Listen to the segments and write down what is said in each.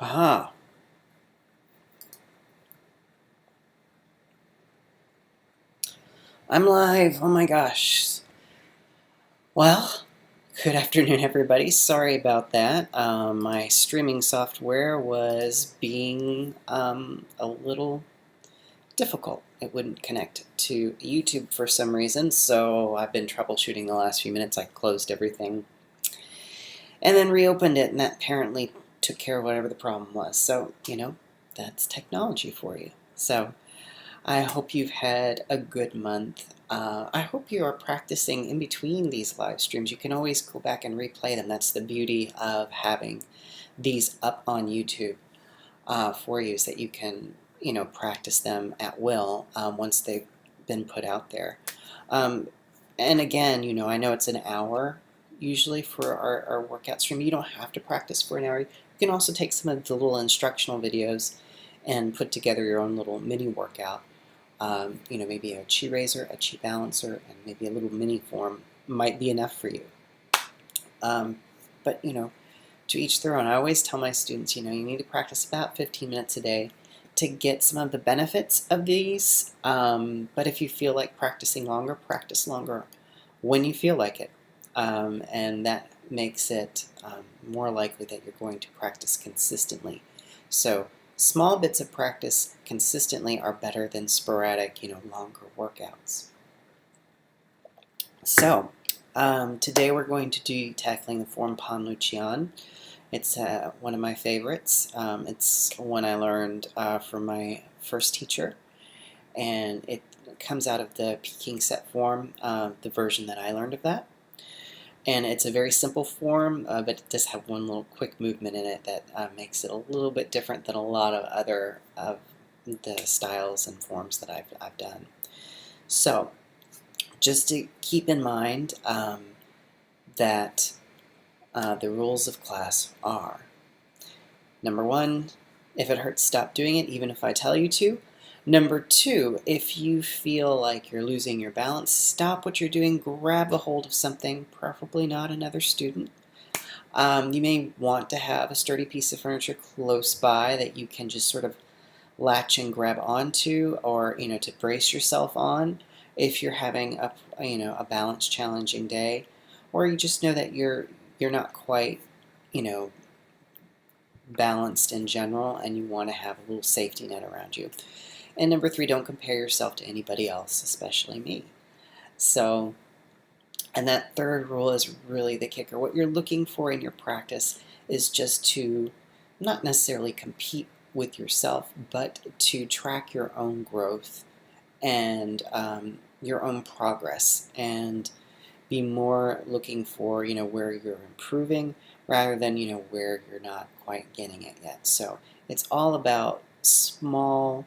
Aha. I'm live. Oh my gosh. Well, good afternoon, everybody. Sorry about that. My streaming software was being a little difficult. It wouldn't connect to YouTube for some reason, so I've been troubleshooting the last few minutes. I closed everything and then reopened it, and that apparently took care of whatever the problem was. So, that's technology for you. So, I hope you've had a good month. I hope you are practicing in between these live streams. You can always go back and replay them. That's the beauty of having these up on YouTube for you, is that you can, practice them at will once they've been put out there. And again, I know it's an hour usually for our workout stream. You don't have to practice for an hour. You can also take some of the little instructional videos and put together your own little mini workout. Maybe a chi raiser, a chi balancer, and maybe a little mini form might be enough for you. But, to each their own. I always tell my students, you need to practice about 15 minutes a day to get some of the benefits of these. But if you feel like practicing longer, practice longer when you feel like it. And that makes it more likely that you're going to practice consistently. So small bits of practice consistently are better than sporadic, longer workouts. So, today we're going to be tackling the form Pan Lu Qian. It's one of my favorites. It's one I learned from my first teacher, and it comes out of the Peking set form, the version that I learned of that. And it's a very simple form, but it does have one little quick movement in it that makes it a little bit different than a lot of other of the styles and forms that I've done. So, just to keep in mind that the rules of class are: number 1, if it hurts, stop doing it, even if I tell you to. Number 2, if you feel like you're losing your balance, stop what you're doing, grab a hold of something, preferably not another student. You may want to have a sturdy piece of furniture close by that you can just sort of latch and grab onto, or to brace yourself on if you're having a balance challenging day, or you just know that you're not quite balanced in general and you want to have a little safety net around you. And number 3, don't compare yourself to anybody else, especially me. So, and that third rule is really the kicker. What you're looking for in your practice is just to not necessarily compete with yourself, but to track your own growth and your own progress, and be more looking for where you're improving rather than where you're not quite getting it yet. So it's all about small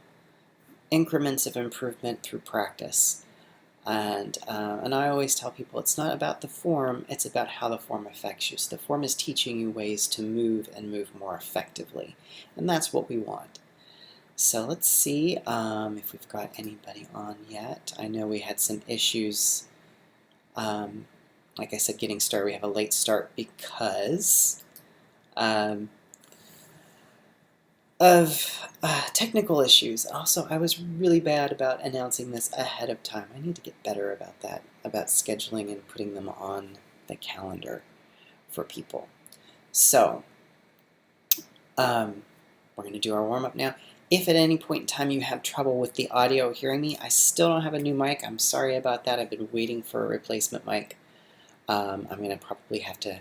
increments of improvement through practice. And I always tell people it's not about the form, it's about how the form affects you. So the form is teaching you ways to move and move more effectively. And that's what we want. So let's see if we've got anybody on yet. I know we had some issues, like I said, getting started. We have a late start because of technical issues. Also, I was really bad about announcing this ahead of time. I need to get better about that, about scheduling and putting them on the calendar for people. So, we're going to do our warm-up now. If at any point in time you have trouble with the audio hearing me, I still don't have a new mic. I'm sorry about that. I've been waiting for a replacement mic. I'm going to probably have to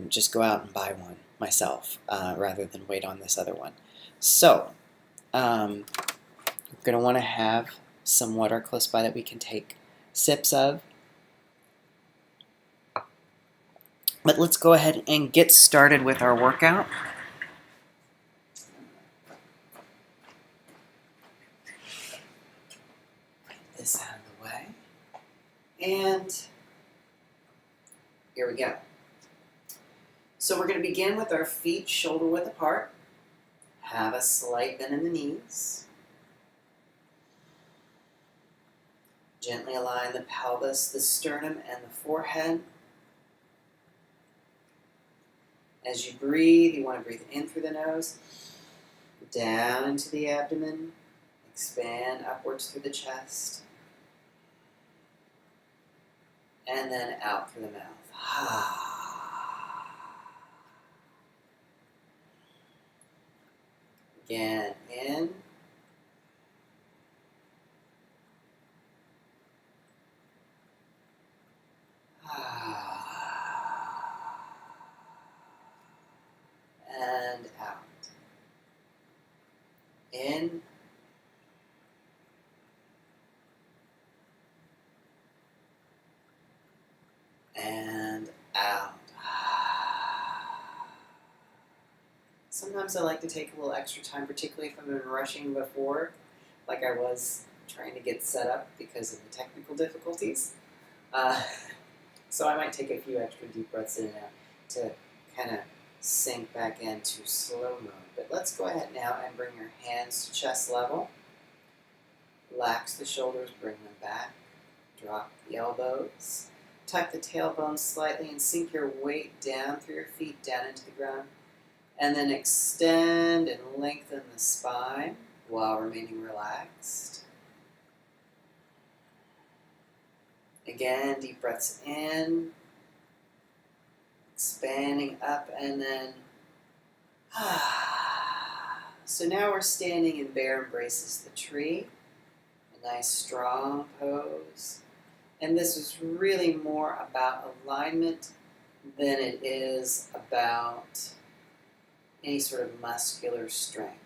just go out and buy one myself rather than wait on this other one. So, we're going to want to have some water close by that we can take sips of. But let's go ahead and get started with our workout. Get this out of the way. And here we go. So we're going to begin with our feet shoulder width apart. Have a slight bend in the knees. Gently align the pelvis, the sternum, and the forehead. As you breathe, you want to breathe in through the nose, down into the abdomen, expand upwards through the chest, and then out through the mouth. Again, in. And out. In. And out. Sometimes I like to take a little extra time, particularly if I've been rushing before, like I was trying to get set up because of the technical difficulties. So I might take a few extra deep breaths in and out to kind of sink back into slow mode. But let's go ahead now and bring your hands to chest level. Relax the shoulders, bring them back. Drop the elbows. Tuck the tailbone slightly and sink your weight down through your feet, down into the ground. And then extend and lengthen the spine while remaining relaxed. Again, deep breaths in, expanding up, and then So now we're standing in bear embraces the tree, a nice strong pose. And this is really more about alignment than it is about any sort of muscular strength.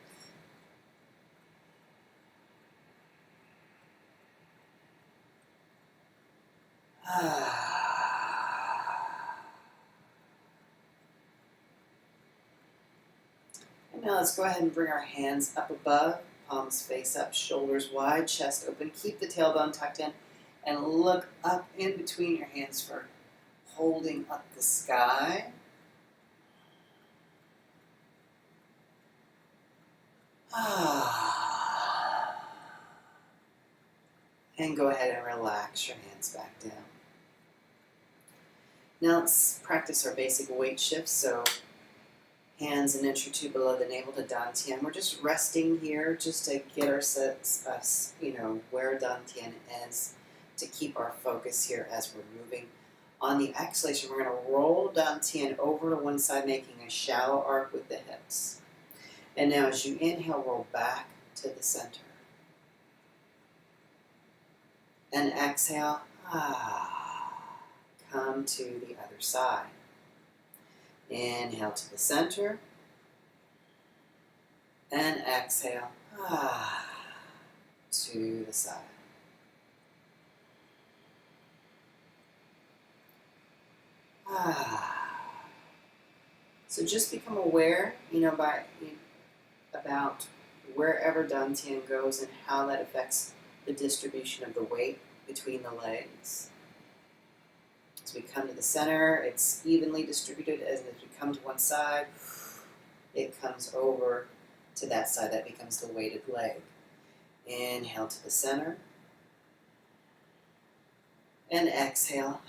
And now let's go ahead and bring our hands up above, palms face up, shoulders wide, chest open. Keep the tailbone tucked in and look up in between your hands for holding up the sky. And go ahead and relax your hands back down. Now let's practice our basic weight shifts. So hands an inch or two below the navel to dantian. We're just resting here just to get us, where dantian is, to keep our focus here as we're moving. On the exhalation, we're going to roll dantian over to one side, making a shallow arc with the hips. And now as you inhale, roll back to the center. And exhale, come to the other side. Inhale to the center. And exhale, to the side. So just become aware, about wherever dantian goes and how that affects the distribution of the weight between the legs. As we come to the center, it's evenly distributed. As we come to one side, it comes over to that side. That becomes the weighted leg. Inhale to the center. And exhale,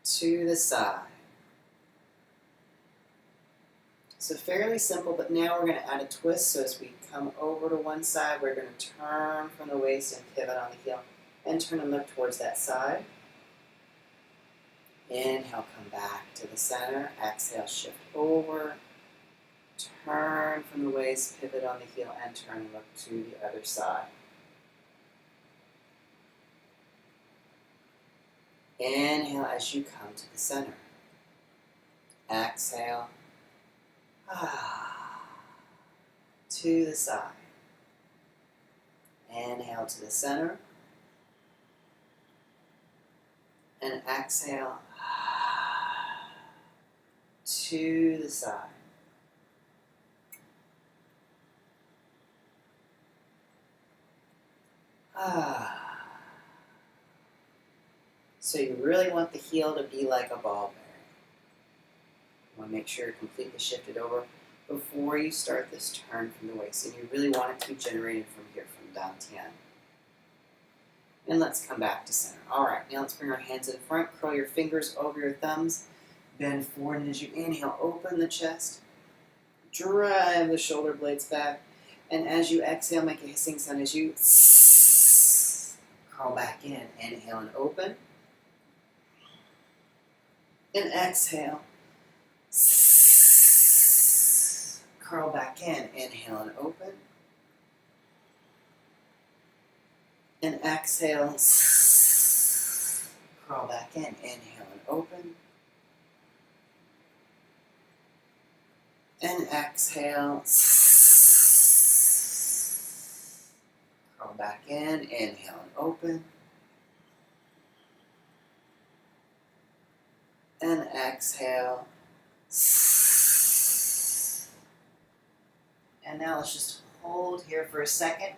to the side. So fairly simple, but now we're going to add a twist. So as we come over to one side, we're going to turn from the waist and pivot on the heel and turn and look towards that side. Inhale, come back to the center. Exhale, shift over. Turn from the waist, pivot on the heel, and turn and look to the other side. Inhale as you come to the center. Exhale. To the side. Inhale to the center. And exhale. To the side. So you really want the heel to be like a ball bearing. You want to make sure you're completely shifted over before you start this turn from the waist. And you really want it to be generated from here, from dantian. And let's come back to center. All right, now let's bring our hands in front. Curl your fingers over your thumbs. Bend forward, and as you inhale, open the chest. Drive the shoulder blades back. And as you exhale, make a hissing sound as you curl back in. Inhale and open. And exhale. Curl back in. Inhale and open. And exhale. Curl back in. Inhale and open. And exhale. Curl back in. Inhale and open. And exhale. And now let's just hold here for a second.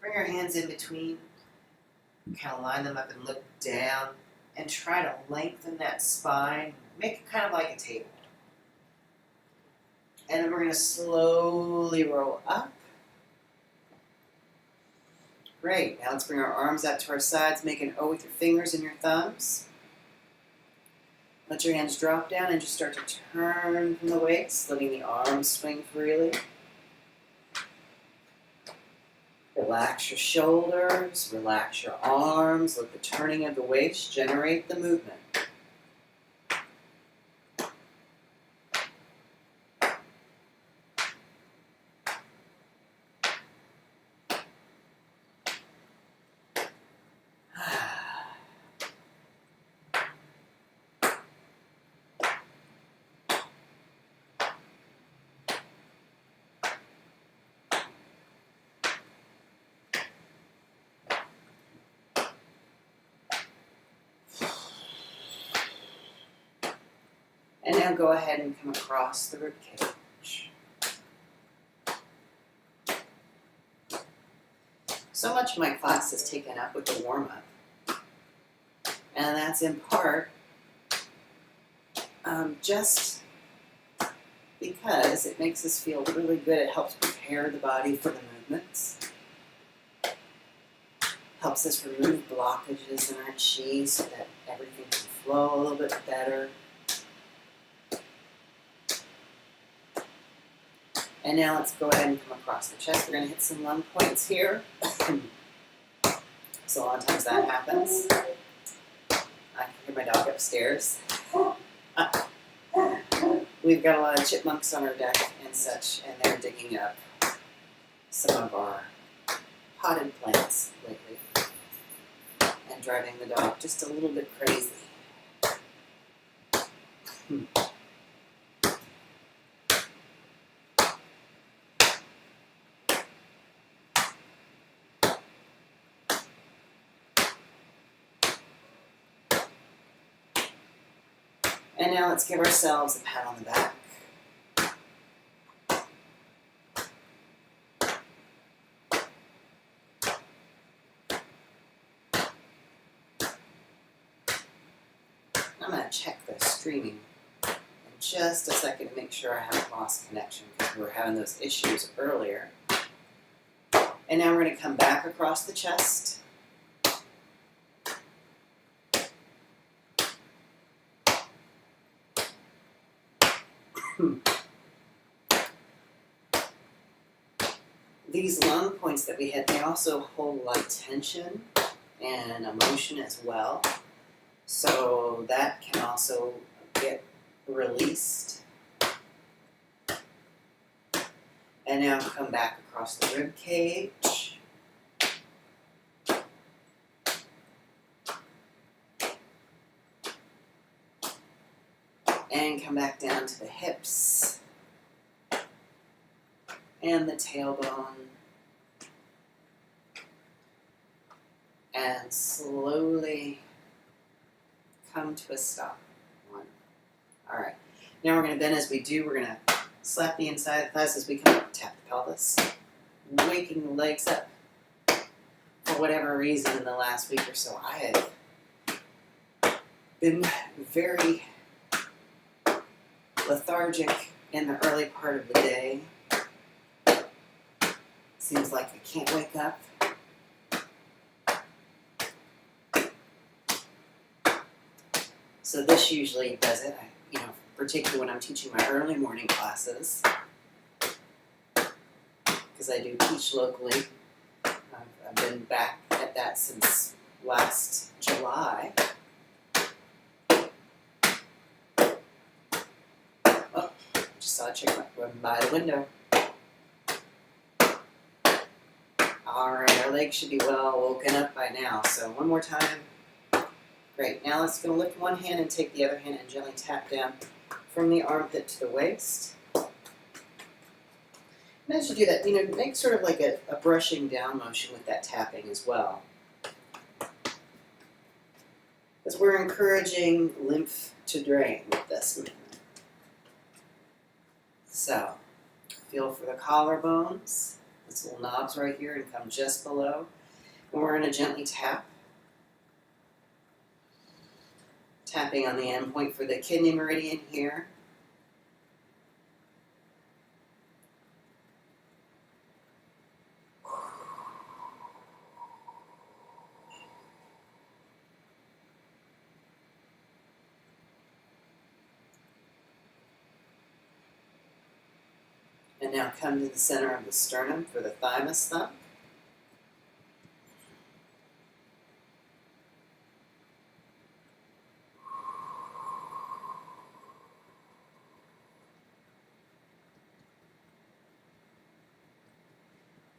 Bring your hands in between. Kind of line them up and look down. And try to lengthen that spine. Make it kind of like a table. And then we're going to slowly roll up. Great. Now let's bring our arms out to our sides. Make an O with your fingers and your thumbs. Let your hands drop down and just start to turn from the waist, letting the arms swing freely. Relax your shoulders, relax your arms, let the turning of the waist generate the movement. And now go ahead and come across the ribcage. So much of my class is taken up with the warm-up. And that's in part just because it makes us feel really good. It helps prepare the body for the movements. Helps us remove blockages in our chi so that everything can flow a little bit better. And now let's go ahead and come across the chest. We're going to hit some lung points here. So a lot of times that happens. I can hear my dog upstairs. We've got a lot of chipmunks on our deck and such, and they're digging up some of our potted plants lately and driving the dog just a little bit crazy. And now let's give ourselves a pat on the back. I'm going to check the streaming in just a second to make sure I haven't lost connection because we were having those issues earlier. And now we're going to come back across the chest. These lung points that we hit, they also hold a lot of tension and emotion as well. So that can also get released. And now come back across the rib cage. And come back down to the hips and the tailbone. And slowly come to a stop. One. All right. Now we're going to bend as we do. We're going to slap the inside of the thighs as we come up, tap the pelvis, waking the legs up. For whatever reason in the last week or so, I have been very lethargic in the early part of the day. Seems like I can't wake up. So this usually does it. particularly when I'm teaching my early morning classes, because I do teach locally. I've been back at that since last July. Oh, just saw a chick run by the window. Alright, our legs should be well woken up by now. So one more time. Great. Now let's go lift one hand and take the other hand and gently tap down from the armpit to the waist. And as you do that, make sort of like a brushing down motion with that tapping as well. Because we're encouraging lymph to drain with this movement. So, feel for the collarbones. This little knobs right here and come just below. And we're going to gently tap. Tapping on the end point for the kidney meridian here. And now come to the center of the sternum for the thymus thump.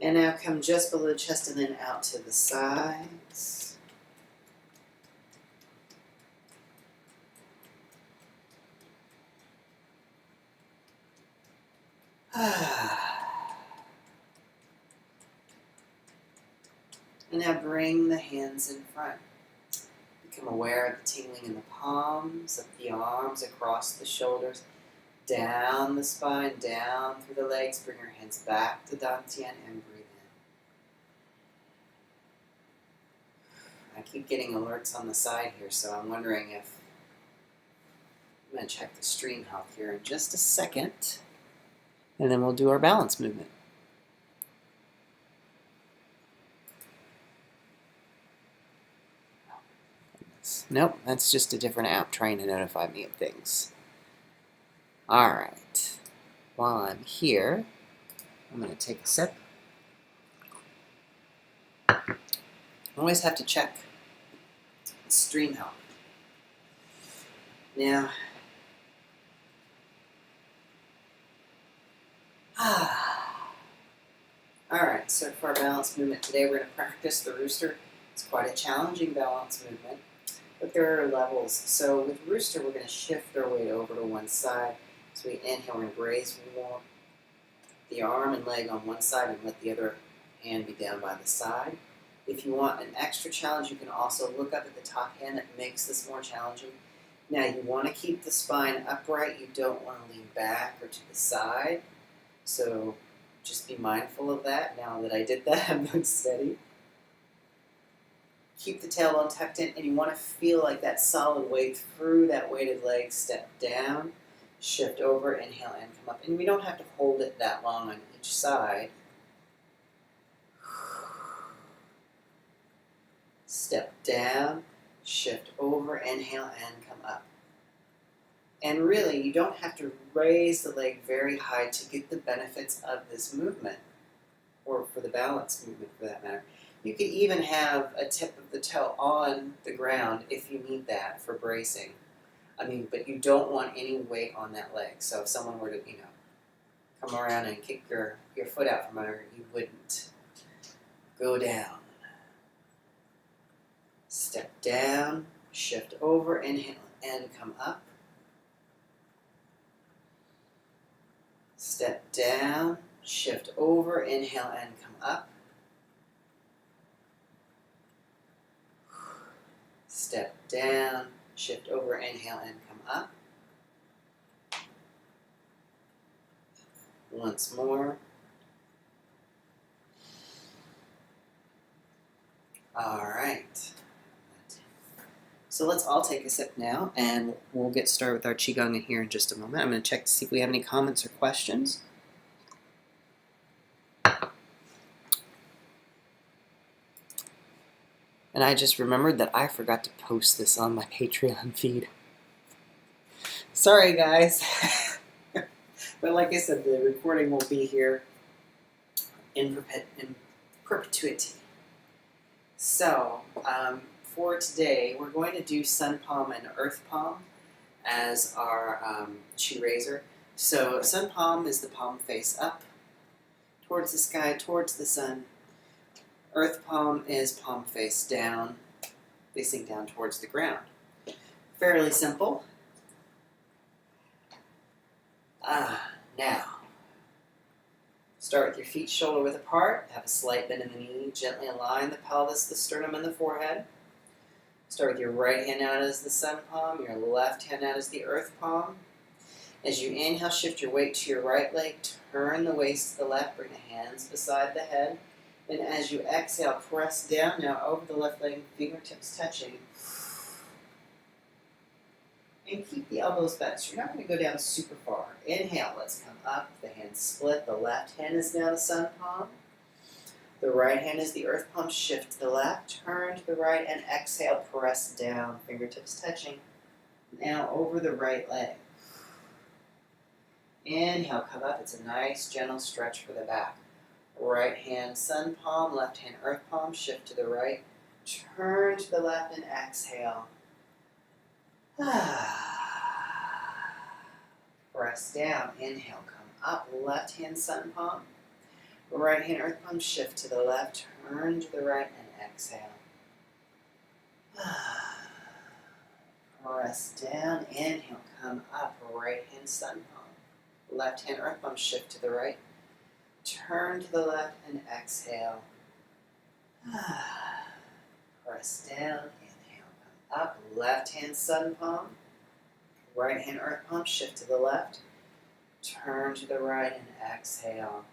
And now come just below the chest and then out to the sides. And now bring the hands in front. Become aware of the tingling in the palms, of the arms, across the shoulders, down the spine, down through the legs. Bring your hands back to Dantian and breathe in. I keep getting alerts on the side here, so I'm wondering if I'm going to check the stream health here in just a second, and then we'll do our balance movement. Nope, that's just a different app trying to notify me of things. Alright, while I'm here, I'm going to take a sip. Always have to check the stream health. Now, alright, so for our balance movement today, we're going to practice the rooster. It's quite a challenging balance movement, but there are levels. So with rooster, we're going to shift our weight over to one side. So we inhale, we're going to raise the arm and leg on one side and let the other hand be down by the side. If you want an extra challenge, you can also look up at the top hand. That makes this more challenging. Now you want to keep the spine upright. You don't want to lean back or to the side. So just be mindful of that. Now that I did that, I'm going steady. Keep the tailbone tucked in, and you want to feel like that solid weight through that weighted leg. Step down, shift over, inhale, and come up. And we don't have to hold it that long on each side. Step down, shift over, inhale, and come up. And really, you don't have to raise the leg very high to get the benefits of this movement, or for the balance movement for that matter. You could even have a tip of the toe on the ground if you need that for bracing. But you don't want any weight on that leg. So if someone were to, come around and kick your foot out from under, you wouldn't go down. Step down, shift over, inhale, and come up. Step down, shift over, inhale, and come up. Step down, shift over, inhale, and come up. Once more. All right. So let's all take a sip now, and we'll get started with our Qigong in here in just a moment. I'm going to check to see if we have any comments or questions. And I just remembered that I forgot to post this on my Patreon feed. Sorry, guys. But like I said, the recording will be here in perpetuity. So, for today, we're going to do sun palm and earth palm as our chi raiser. So, sun palm is the palm face up towards the sky, towards the sun. Earth palm is palm face down, facing down towards the ground. Fairly simple. Now, start with your feet shoulder width apart. Have a slight bend in the knee. Gently align the pelvis, the sternum, and the forehead. Start with your right hand out as the sun palm, your left hand out as the earth palm. As you inhale, shift your weight to your right leg. Turn the waist to the left. Bring the hands beside the head. And as you exhale, press down now over the left leg, fingertips touching. And keep the elbows bent, so you're not going to go down super far. Inhale, let's come up. The hands split. The left hand is now the sun palm. The right hand is the earth palm. Shift to the left, turn to the right, and exhale, press down. Fingertips touching. Now over the right leg. Inhale, come up. It's a nice, gentle stretch for the back. Right hand, sun palm. Left hand, earth palm. Shift to the right. Turn to the left and exhale. Press down. Inhale, come up. Left hand, sun palm. Right hand, earth palm. Shift to the left. Turn to the right and exhale. Press down. Inhale, come up. Right hand, sun palm. Left hand, earth palm. Shift to the right. Turn to the left and exhale. Press down. Up, left hand sun palm, right hand earth palm, shift to the left, turn to the right and exhale.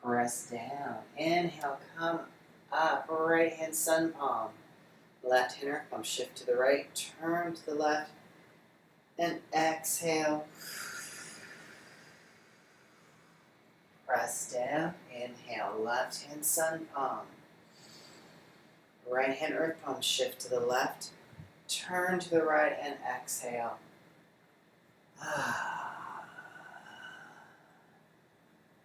Press down, inhale, come up, right hand sun palm, left hand earth palm, shift to the right, turn to the left, and exhale. Press down, inhale, left hand sun palm. Right hand earth palm, shift to the left, turn to the right and exhale.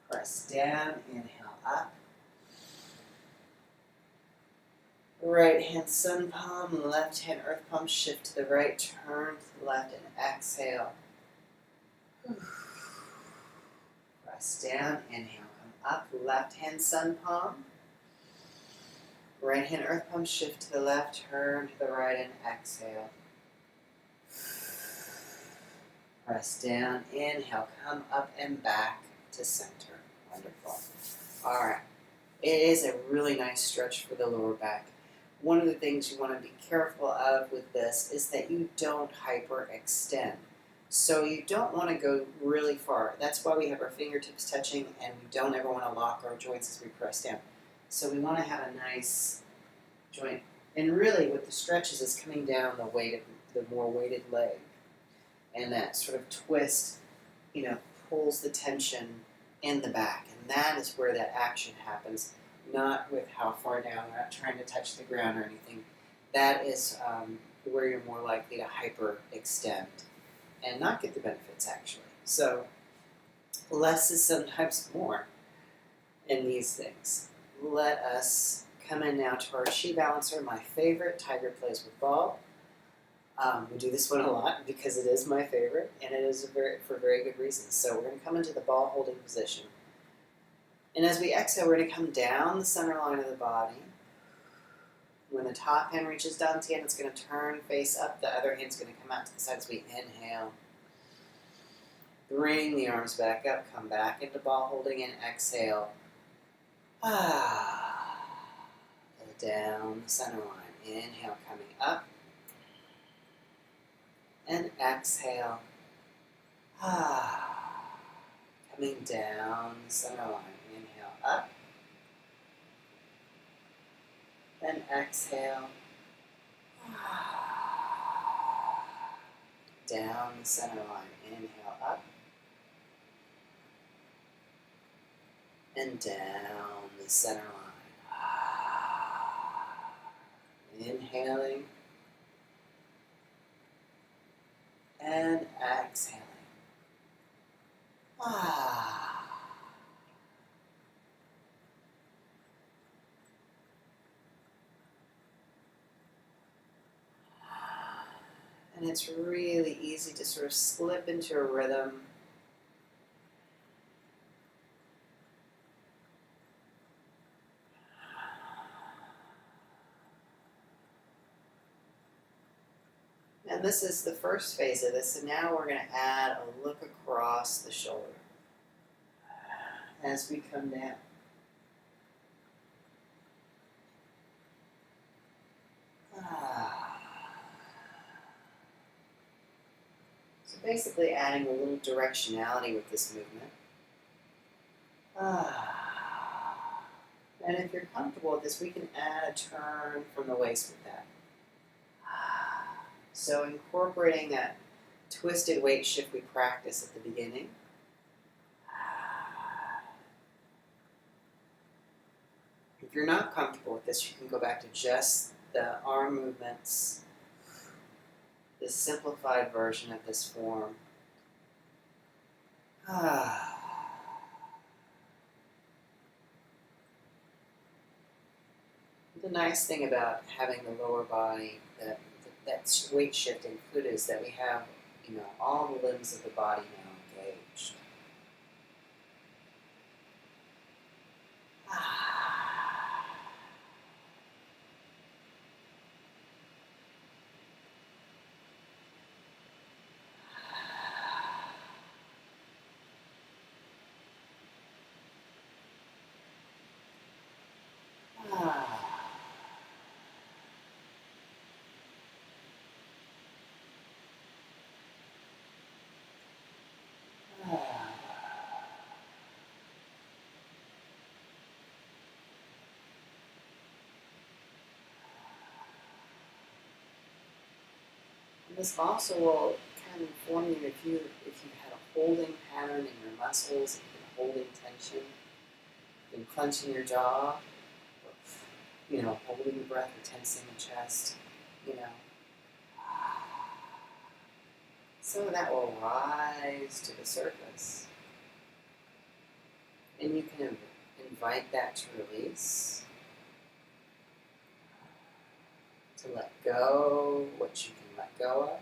Press down, inhale up. Right hand sun palm, left hand earth palm, shift to the right, turn to the left and exhale. Press down, inhale, come up, left hand sun palm. Right hand earth palm, shift to the left, turn to the right and exhale. Press down, inhale, come up and back to center. Wonderful. Alright, it is a really nice stretch for the lower back. One of the things you want to be careful of with this is that you don't hyperextend. So you don't want to go really far. That's why we have our fingertips touching, and we don't ever want to lock our joints as we press down. So we want to have a nice joint. And really what the stretches is coming down the more weighted leg. And that sort of twist, pulls the tension in the back. And that is where that action happens, not with how far down. We're not trying to touch the ground or anything. That is where you're more likely to hyperextend and not get the benefits, actually. So less is sometimes more in these things. Let us come in now to our Chi Balancer, my favorite, Tiger Plays with Ball. We do this one a lot because it is my favorite, and it is for very good reasons. So we're going to come into the ball holding position. And as we exhale, we're going to come down the center line of the body. When the top hand reaches down to the end, it's going to turn face up. The other hand's going to come out to the side as we inhale. Bring the arms back up, come back into ball holding, and exhale. Down the center line. Inhale, coming up. And exhale. Coming down the center line. Inhale, up. And exhale. Down the center line. Inhale, up. And down the center line. Inhaling and exhaling. And it's really easy to sort of slip into a rhythm. And this is the first phase of this. So now we're going to add a look across the shoulder as we come down. So basically adding a little directionality with this movement. And if you're comfortable with this, we can add a turn from the waist with that. So incorporating that twisted weight shift we practice at the beginning. If you're not comfortable with this, you can go back to just the arm movements, the simplified version of this form. The nice thing about having the lower body, that weight shift included, is that we have, all the limbs of the body now engaged. This also will kind of inform you if you had a holding pattern in your muscles, if you've been holding tension, been clenching your jaw, or, holding your breath or tensing the chest, Some of that will rise to the surface. And you can invite that to release, to let go what you can let go of.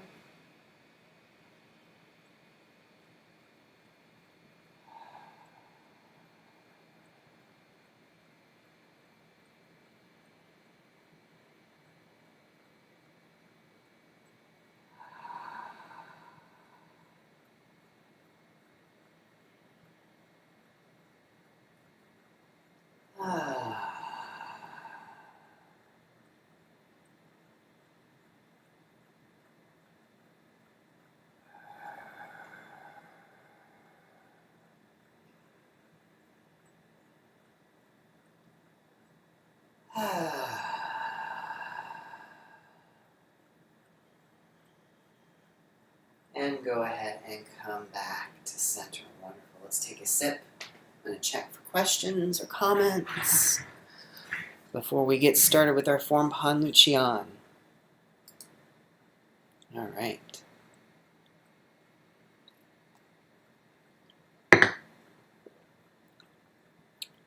And go ahead and come back to center. Wonderful. Let's take a sip. I'm going to check for questions or comments before we get started with our form Pan Lu Qian. All right.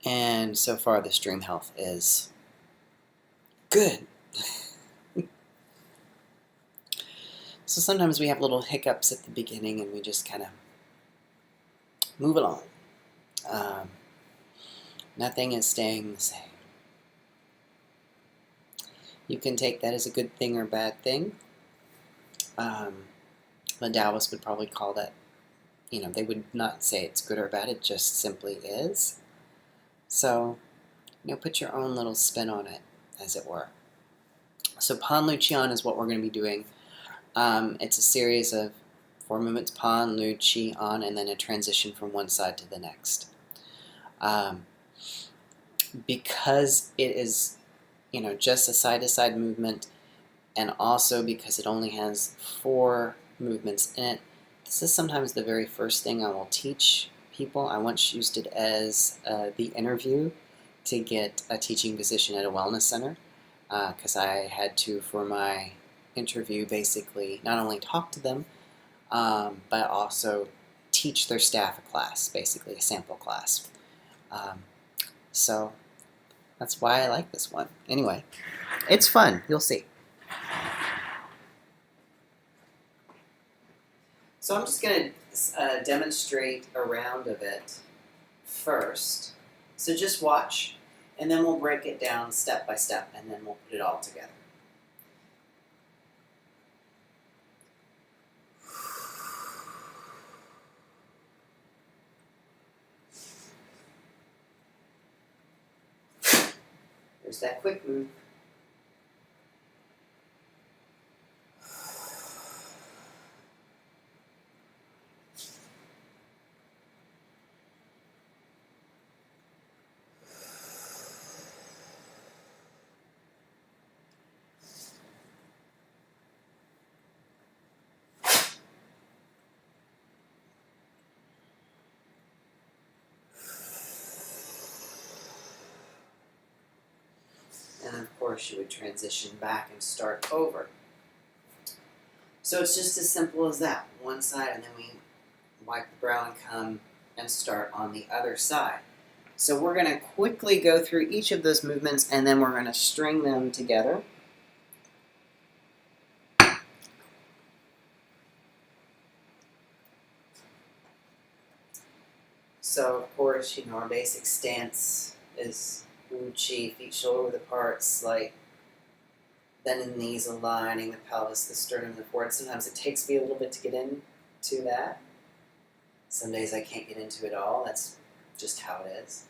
And so far the stream health is good. So sometimes we have little hiccups at the beginning and we just kind of move along. Nothing is staying the same. You can take that as a good thing or bad thing. The Taoists would probably call that, they would not say it's good or bad, it just simply is. So, put your own little spin on it, as it were. So Pan Lu Qian is what we're going to be doing. It's a series of 4 movements, Pan, Lu, Qi, An, and then a transition from one side to the next. Because it is, just a side-to-side movement, and also because it only has 4 movements in it, this is sometimes the very first thing I will teach people. I once used it as the interview to get a teaching position at a wellness center, because I had to, for my interview, basically not only talk to them, but also teach their staff a class, basically a sample class. So that's why I like this one. Anyway, it's fun. You'll see. So I'm just going to demonstrate a round of it first. So just watch, and then we'll break it down step by step, and then we'll put it all together. There's that quick move. And of course you would transition back and start over. So it's just as simple as that. One side, and then we wipe the brow and come and start on the other side. So we're going to quickly go through each of those movements, and then we're going to string them together. So of course, our basic stance is Wu Chi, feet shoulder width apart, slight, then the knees aligning the pelvis, the sternum, the forehead. Sometimes it takes me a little bit to get into that. Some days I can't get into it all. That's just how it is.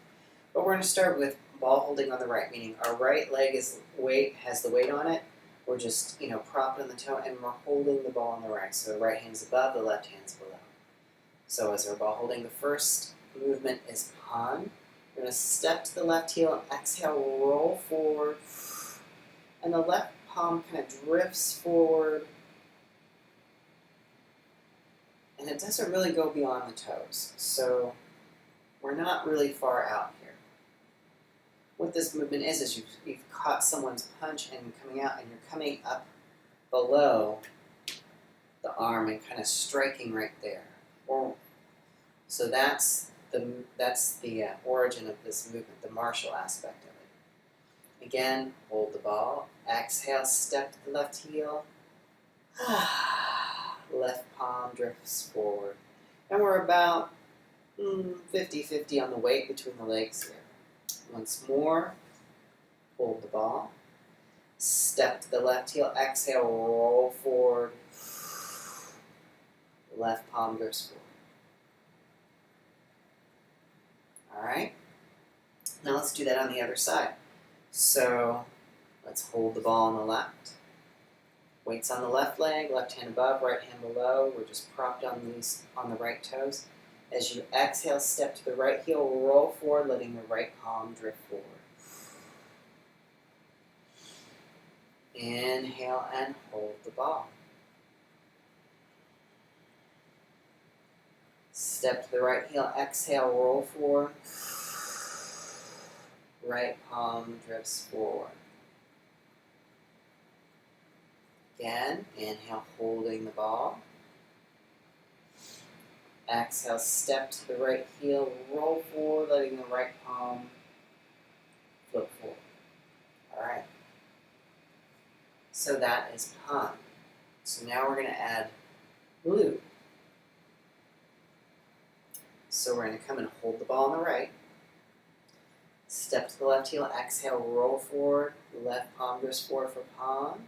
But we're going to start with ball holding on the right, meaning our right leg has the weight on it. We're just, propped on the toe, and we're holding the ball on the right. So the right hand's above, the left hand's below. So as our ball holding, the first movement is pon. We're going to step to the left heel and exhale, roll forward. And the left palm kind of drifts forward. And it doesn't really go beyond the toes. So we're not really far out here. What this movement is you've caught someone's punch and coming out, and you're coming up below the arm and kind of striking right there. So that's the origin of this movement, the martial aspect of it. Again, hold the ball. Exhale, step to the left heel. Left palm drifts forward. And we're about 50-50 on the weight between the legs here. Once more, hold the ball. Step to the left heel. Exhale, roll forward. Left palm drifts forward. Alright, now let's do that on the other side. So let's hold the ball on the left. Weights on the left leg, left hand above, right hand below. We're just propped on the right toes. As you exhale, step to the right heel, roll forward, letting the right palm drift forward. Inhale and hold the ball. Step to the right heel, exhale, roll forward. Right palm drifts forward. Again, inhale, holding the ball. Exhale, step to the right heel, roll forward, letting the right palm flip forward. Alright. So that is pon. So now we're going to add blue. So we're going to come and hold the ball on the right. Step to the left heel, exhale, roll forward, left palm drifts forward for pon.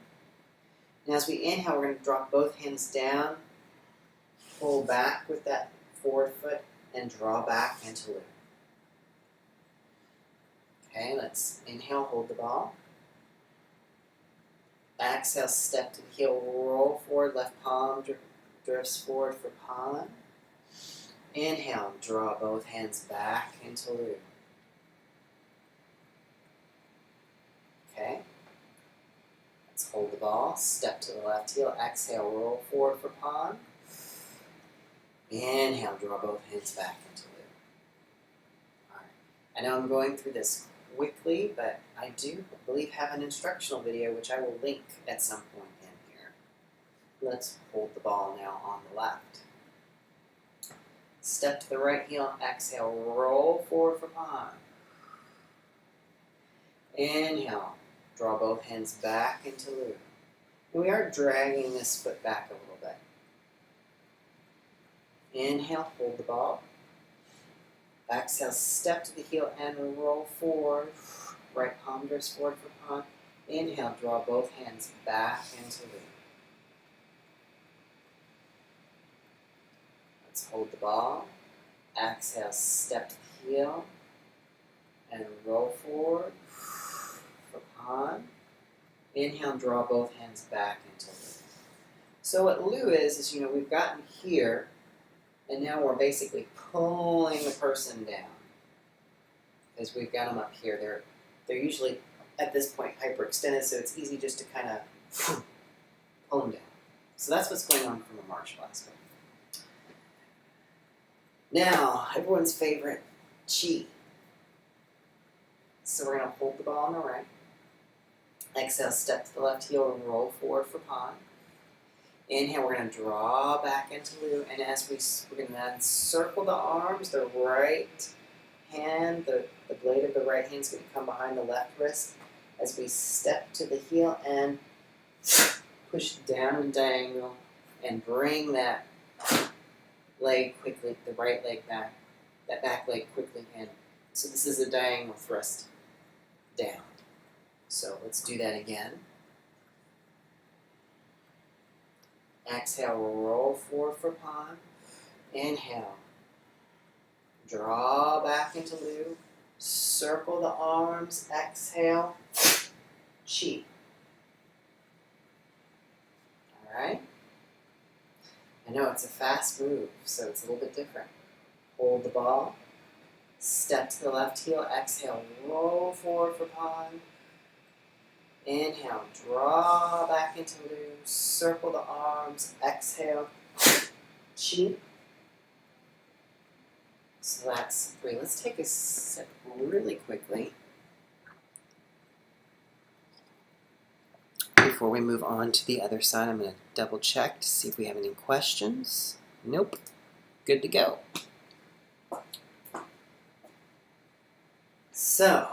Now as we inhale, we're going to drop both hands down, pull back with that forward foot, and draw back into loop. Okay, let's inhale, hold the ball. Exhale, step to the heel, roll forward, left palm drifts forward for pon. Inhale, draw both hands back into loop. Okay. Let's hold the ball, step to the left heel, exhale, roll forward for pon. Inhale, draw both hands back into loop. Alright. I know I'm going through this quickly, but I do believe have an instructional video which I will link at some point in here. Let's hold the ball now on the left. Step to the right heel, exhale, roll forward for pawn. Inhale, draw both hands back into loop. And we are dragging this foot back a little bit. Inhale, hold the ball. Exhale, step to the heel and roll forward. Right palm drifts forward for pawn. Inhale, draw both hands back into loop. Let's hold the ball. Exhale, step to the heel and roll forward for pawn. Inhale, draw both hands back into loop. So what Lu is we've gotten here, and now we're basically pulling the person down. As we've got them up here, they're usually at this point hyperextended, so it's easy just to kind of pull them down. So that's what's going on from a martial aspect. Now, everyone's favorite, chi. So we're going to hold the ball on the right. Exhale, step to the left heel and roll forward for pawn. Inhale, we're going to draw back into Lu, and as we're going to then circle the arms, the right hand, the blade of the right hand is going to come behind the left wrist as we step to the heel and push down and diagonal and bring that leg quickly, the right leg back, that back leg quickly in. So this is a diagonal thrust down. So let's do that again. Exhale, roll forward for pawn. Inhale. Draw back into Lu. Circle the arms. Exhale. Chi. Alright? I know it's a fast move, so it's a little bit different. Hold the ball. Step to the left heel. Exhale, roll forward for pawn. Inhale, draw back into Lu, circle the arms, exhale, chi. So that's 3. Let's take a sip really quickly before we move on to the other side. I'm going to double check to see if we have any questions. Nope. Good to go. So,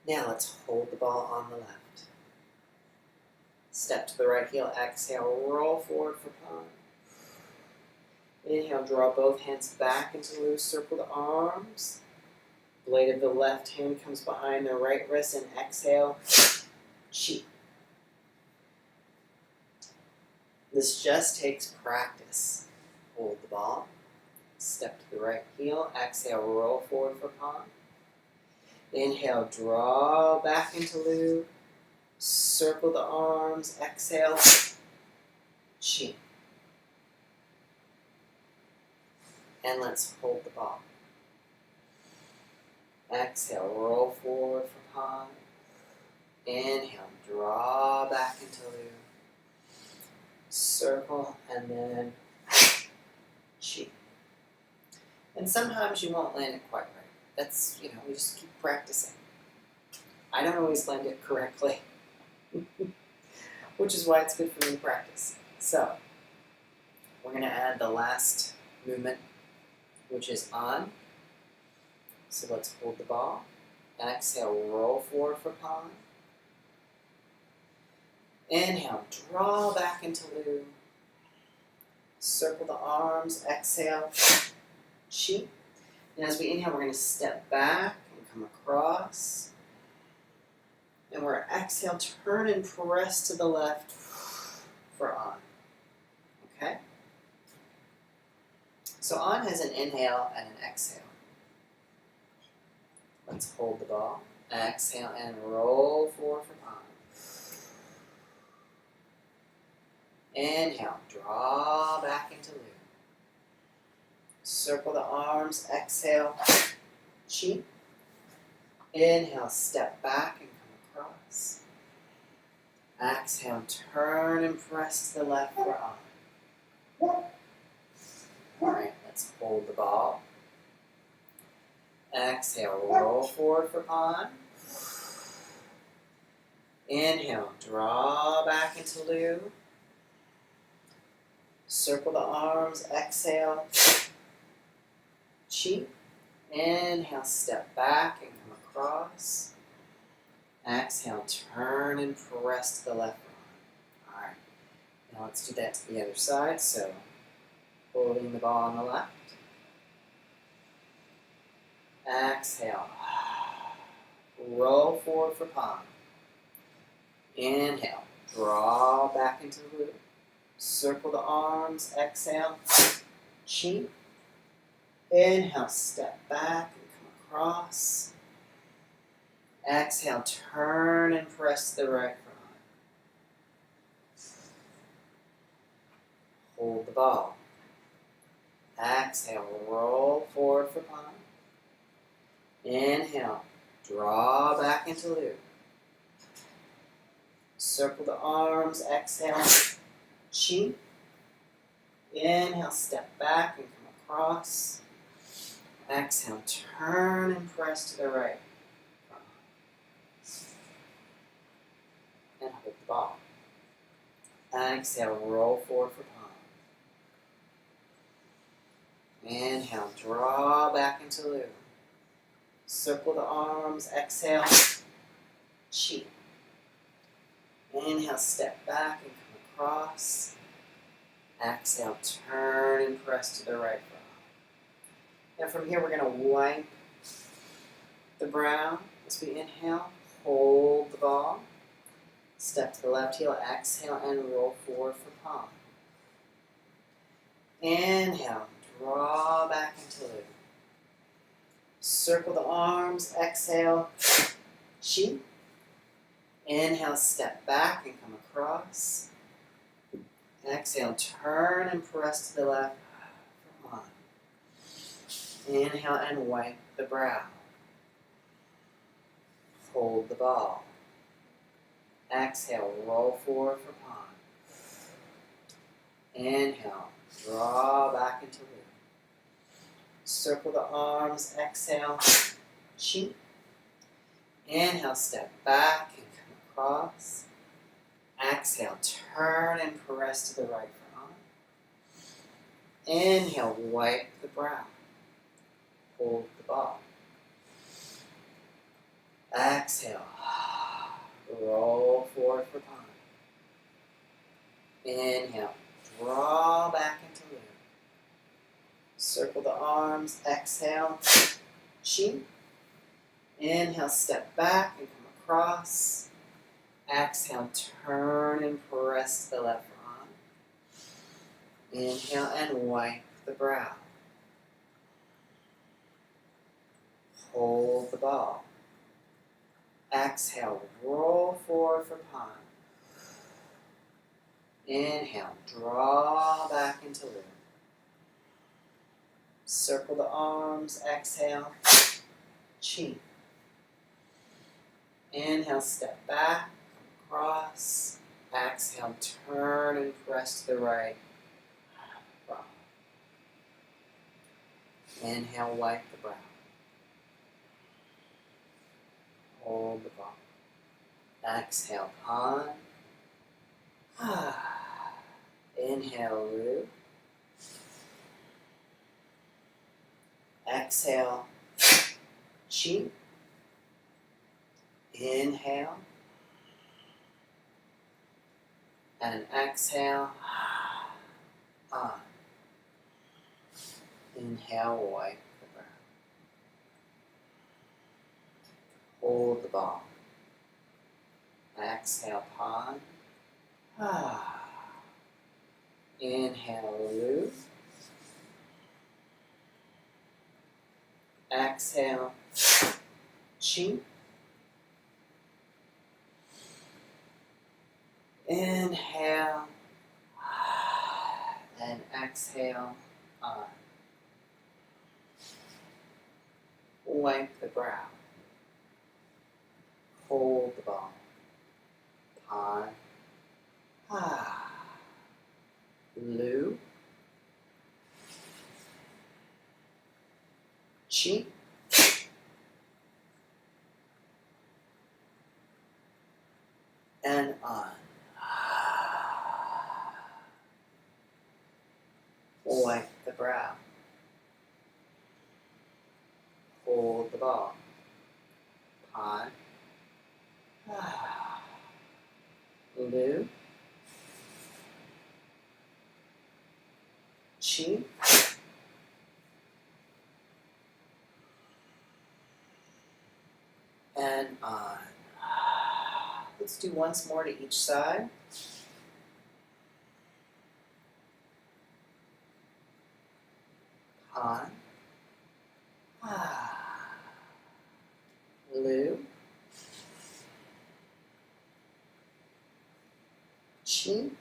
now let's hold the ball on the left. Step to the right heel, exhale, roll forward for pawn. Inhale, draw both hands back into Lu, circle the arms. Blade of the left hand comes behind the right wrist, and exhale, chi. This just takes practice. Hold the ball. Step to the right heel, exhale, roll forward for pawn. Inhale, draw back into Lu, circle the arms, exhale, chi. And let's hold the ball. Exhale, roll forward for pawn. Inhale, draw back into Lu, circle, and then chi. And sometimes you won't land it quite right. That's, we just keep practicing. I don't always land it correctly, which is why it's good for me to practice. So, we're going to add the last movement, which is on. So let's hold the ball. Exhale, roll forward for pawn. Inhale, draw back into Lu. Circle the arms, exhale, chi. And as we inhale, we're going to step back and come across. And we're exhale, turn and press to the left for on. Okay? So on has an inhale and an exhale. Let's hold the ball. Exhale and roll forward for pawn. Inhale, draw back into Lu. Circle the arms, exhale, chi. Inhale, step back and come across. Exhale, turn and press to the left for on. Alright, let's hold the ball. Exhale, roll forward for pawn. Inhale, draw back into Lu. Circle the arms, exhale. Chi. Inhale, step back and come across. Exhale, turn and press to the left arm. Alright, now let's do that to the other side. So, holding the ball on the left. Exhale. Roll forward for palm. Inhale, draw back into the loop. Circle the arms, exhale. Chi. Inhale, step back and come across. Exhale, turn and press the right arm. Hold the ball. Exhale, roll forward for palm. Inhale, draw back into loop. Circle the arms, exhale. Chi. Inhale, step back and come across. Exhale, turn and press to the right. And hold the ball. Exhale, roll forward for palm. Inhale, draw back into loop. Circle the arms, exhale. Chi. Inhale, step back and come across. Exhale, turn and press to the right brow. Now from here we're going to wipe the brow as we inhale. Hold the ball. Step to the left heel, exhale and roll forward for palm. Inhale, draw back into loop. Circle the arms, exhale. Chi. Inhale, step back and come across. Exhale, turn and press to the left for palm. Inhale and wipe the brow. Hold the ball. Exhale, roll forward for palm. Inhale, draw back into loop. Circle the arms, exhale. Chi. Inhale, step back and come across. Exhale, turn and press to the right for arm. Inhale, wipe the brow. Hold the ball. Exhale, roll forward for palm. Inhale, draw back into loop. Circle the arms, exhale. Chi. Inhale, step back and come across. Exhale, turn and press to the left arm. Inhale and wipe the brow. Hold the ball. Exhale, roll forward for palm. Inhale, draw back into loop. Circle the arms, exhale. Chi. Inhale, step back, come across. Exhale, turn and press to the right. Inhale, wipe the brow. Hold the ball. Exhale, palm. Inhale, Lu. Exhale, Chi. Inhale. And exhale, on. Inhale, wipe the brow. Hold the ball. Exhale, palm. Inhale, Lu. Exhale, Chi. Inhale, and exhale, on. Wipe the brow. Hold the ball. Palm. Lu. Chi. and on. Wipe the brow. Hold the ball. On. Blue. Chin. And on. Let's do once more to each side. On. Blue. Chin.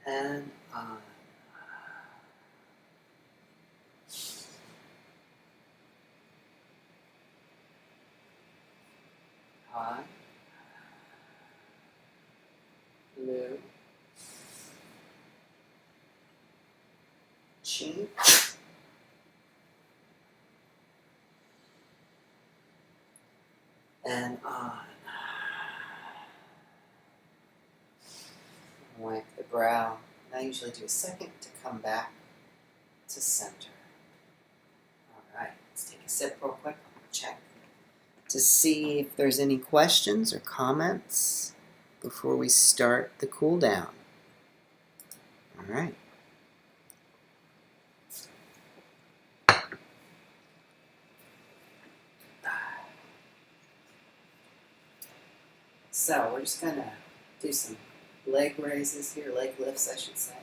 And on. On. Blue. Chin. And on. Wipe the brow. And I usually do a second to come back to center. Alright, let's take a sip real quick. Check. To see if there's any questions or comments before we start the cool down. Alright. So we're just going to do some leg raises here, leg lifts I should say.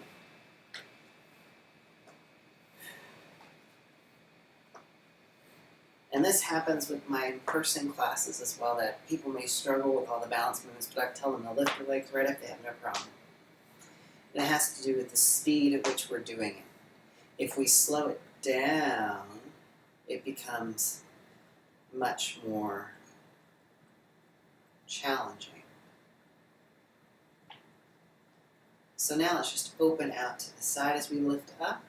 And this happens with my in-person classes as well, that people may struggle with all the balance movements, but I tell them to lift their legs right up, they have no problem. And it has to do with the speed at which we're doing it. If we slow it down, it becomes much more challenging. So now let's just open out to the side as we lift up.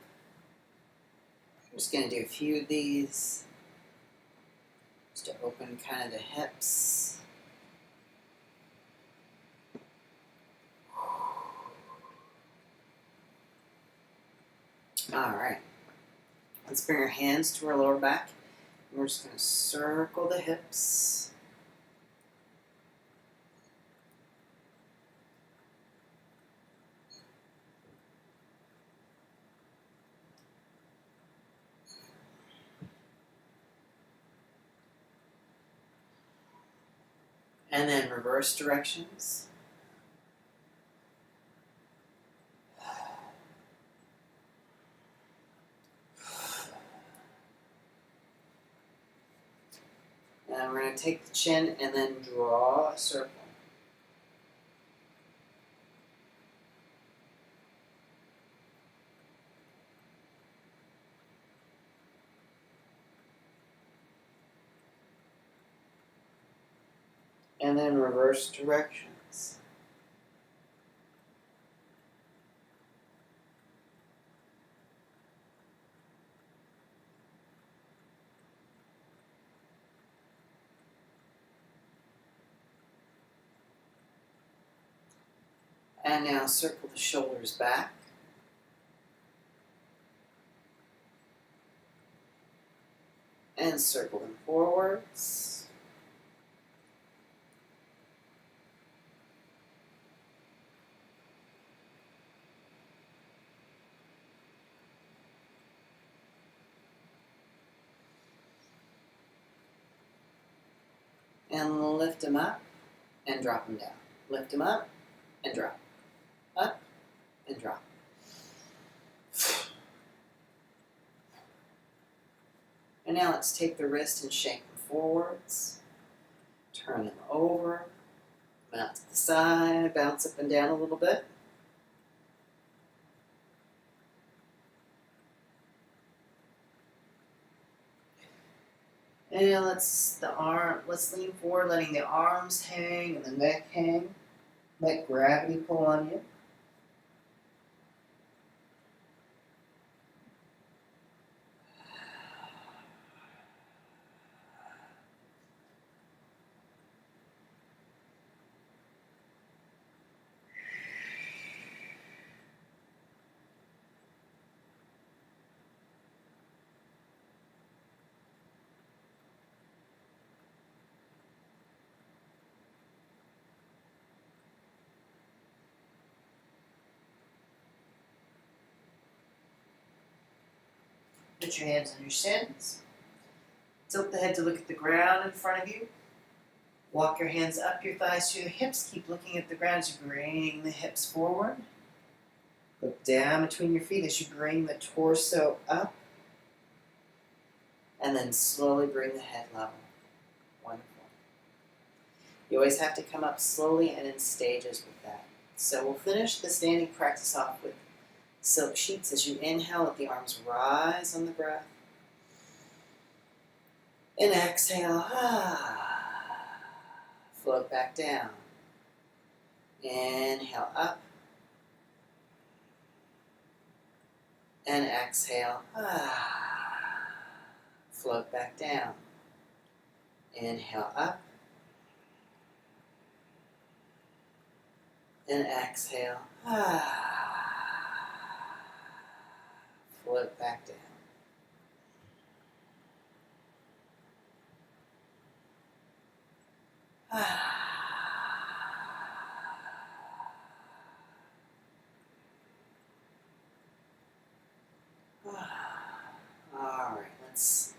I'm just going to do a few of these just to open kind of the hips. Alright, let's bring our hands to our lower back. And we're just going to circle the hips. And then reverse directions. And we're going to take the chin and then draw a circle. And then reverse directions. And now circle the shoulders back. And circle them forwards. And lift them up and drop them down. Lift them up and drop. Up and drop. And now let's take the wrist and shake them forwards. Turn them over. Come out to the side. Bounce up and down a little bit. And now let's lean forward, letting the arms hang and the neck hang. Let gravity pull on you. Put your hands on your shins. Tilt the head to look at the ground in front of you. Walk your hands up your thighs to your hips. Keep looking at the ground as you bring the hips forward. Look down between your feet as you bring the torso up. And then slowly bring the head level. Wonderful. You always have to come up slowly and in stages with that. So we'll finish the standing practice off with silk sheets. As you inhale, let the arms rise on the breath. And exhale. Float back down. Inhale up. And exhale. Float back down. Inhale up. And exhale. Float back down. All right, let's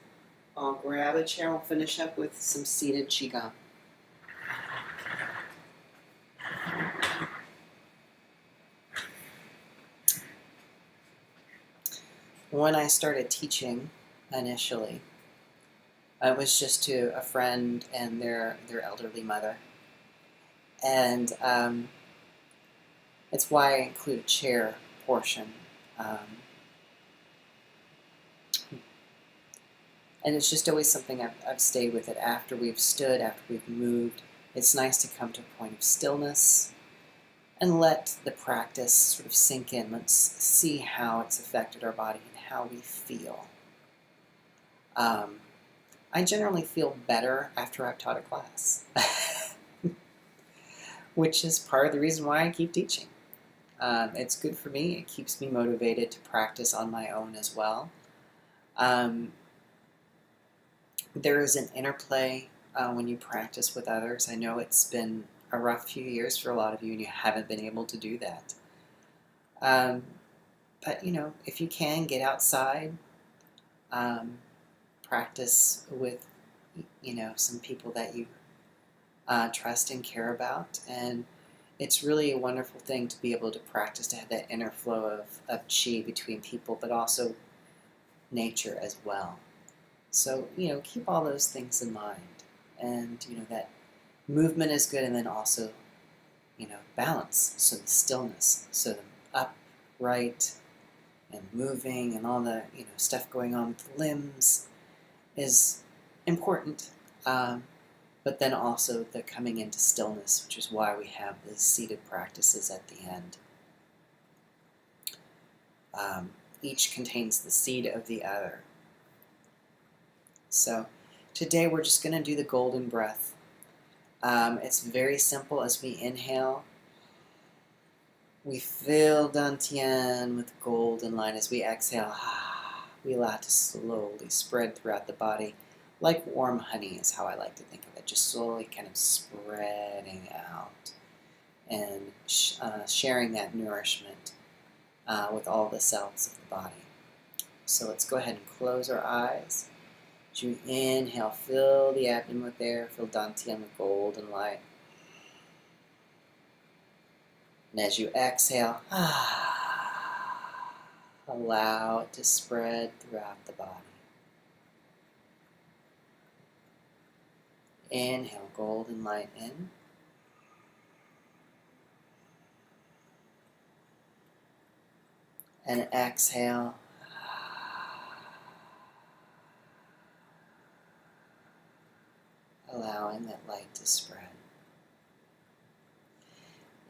all grab a chair. We'll finish up with some seated Qigong. When I started teaching initially, I was just to a friend and their elderly mother. And it's why I include a chair portion. And it's just always something I've stayed with it after we've stood, after we've moved. It's nice to come to a point of stillness and let the practice sort of sink in. Let's see how it's affected our body and how we feel. I generally feel better after I've taught a class, which is part of the reason why I keep teaching. It's good for me. It keeps me motivated to practice on my own as well. There is an interplay when you practice with others. I know it's been a rough few years for a lot of you and you haven't been able to do that. But, you know, if you can, get outside, practice with, you know, some people that you trust and care about. And it's really a wonderful thing to be able to practice, to have that inner flow of chi between people, but also nature as well. So, you know, keep all those things in mind. And, you know, that movement is good, and then also, you know, balance. So the stillness, so the upright and moving and all the, you know, stuff going on with the limbs is important. But then also the coming into stillness, which is why we have the seated practices at the end. Each contains the seed of the other. So today we're just going to do the golden breath. It's very simple. As we inhale, we fill Dantian with golden light. As we exhale, we allow it to slowly spread throughout the body. Like warm honey is how I like to think of it. Just slowly kind of spreading out and sharing that nourishment with all the cells of the body. So let's go ahead and close our eyes. As you inhale, fill the abdomen with air, fill Dantian with golden light. And as you exhale, allow it to spread throughout the body. Inhale, golden light in. And exhale. Allowing that light to spread.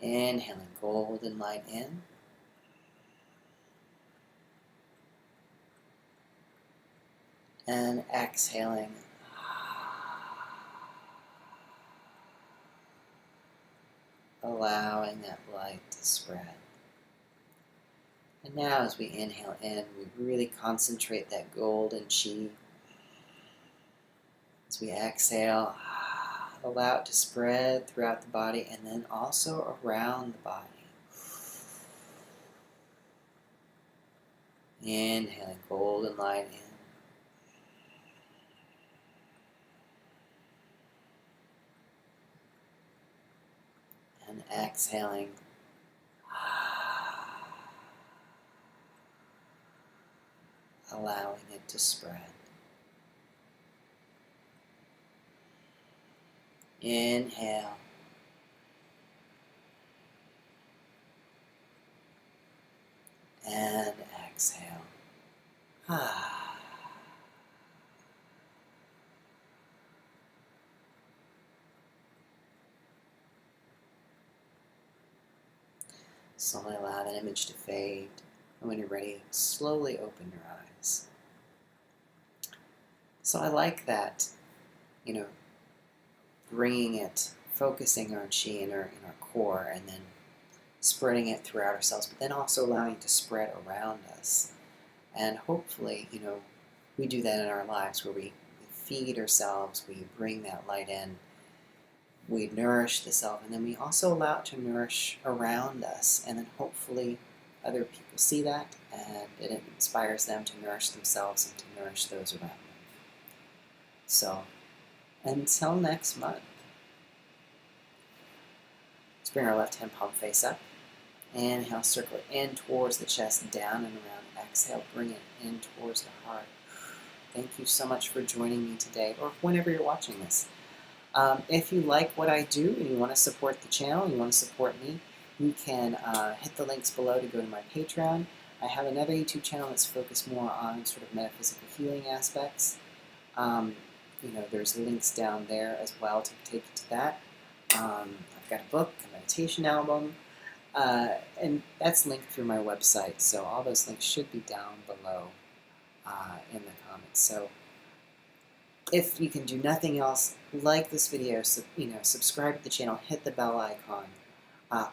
Inhaling golden light in. And exhaling. Allowing that light to spread. And now as we inhale in, we really concentrate that golden chi. As we exhale, allow it to spread throughout the body and then also around the body. Inhaling golden light in. And exhaling. Allowing it to spread. Inhale. And exhale. Slowly allow that image to fade. And when you're ready, slowly open your eyes. So I like that, bringing it, focusing on chi in our core, and then spreading it throughout ourselves, but then also allowing it to spread around us. And hopefully, we do that in our lives where we feed ourselves, we bring that light in, we nourish the self, and then we also allow it to nourish around us. And then hopefully other people see that, and it inspires them to nourish themselves and to nourish those around them. So, until next month, let's bring our left hand palm face up. Inhale, circle it in towards the chest, down and around. Exhale, bring it in towards the heart. Thank you so much for joining me today, or whenever you're watching this. If you like what I do and you want to support the channel, you want to support me, you can hit the links below to go to my Patreon. I have another YouTube channel that's focused more on sort of metaphysical healing aspects. There's links down there as well to take you to that. I've got a book, a meditation album, and that's linked through my website. So all those links should be down below in the comments. So if you can do nothing else, like this video, subscribe to the channel, hit the bell icon,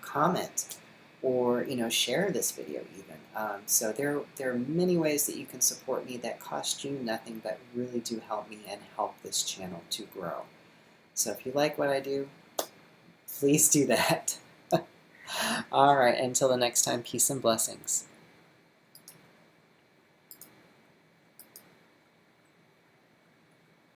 comment, or share this video even. So there are many ways that you can support me that cost you nothing, but really do help me and help this channel to grow. So if you like what I do, please do that. All right, until the next time, peace and blessings.